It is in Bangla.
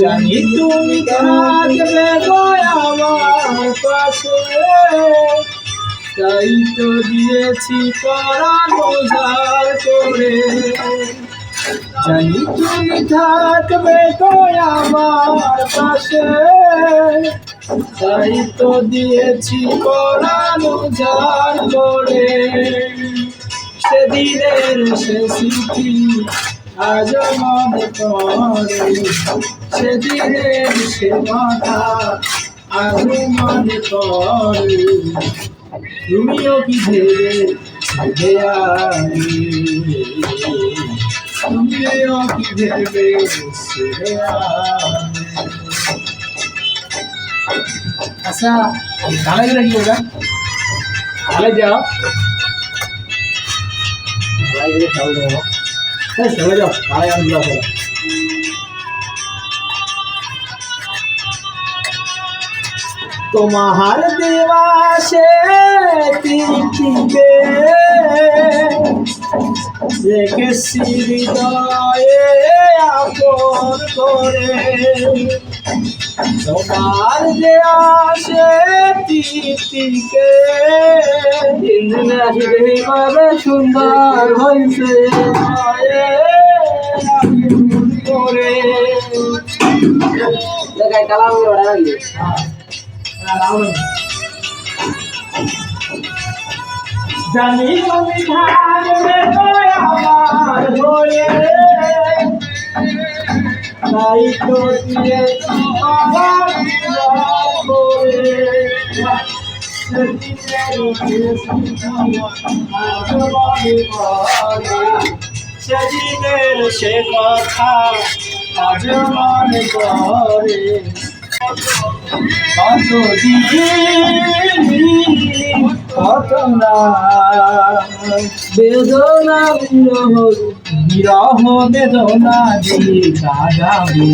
জানি তুমি থাকবে গো আমার পাশে, তাই তো দিয়েছি পরাণ উজাড় করে। জানি তুমি থাকবে গো আমার পাশে, তাই তো দিয়েছি পরাণ উজাড় করে। সেদিনের সে স্মৃতি আজ মনে পড়ে, সেদিনের সে কথা আজ মনে পড়ে। তুমিও কি ভেবে আমি, তুমিও কি ভেবে আচ্ছা ঢালাই গেলে কি ওটা ঢালাই যাও, ঢালাই গেলে খেয়াল দেবো। হ্যাঁ চলে যাও, ঢালাই আমি যাও। তোমার দিবাসে তিনটিকে রেখেছি হৃদয়ে আপন করে। তোমার দেয়াসে তিনটিকে দিনে আসবে কবে সুন্দর হয়েছে করে। জানি তুমি থাকবে আমার ঘরে, তাই তো দিয়েছি পরাণ উজাড় করে। সেদিনের সে কথা আজ মনে পড়ে। কত না বেদনা বিরহ বেদনা দিয়ে কাঁদাবে।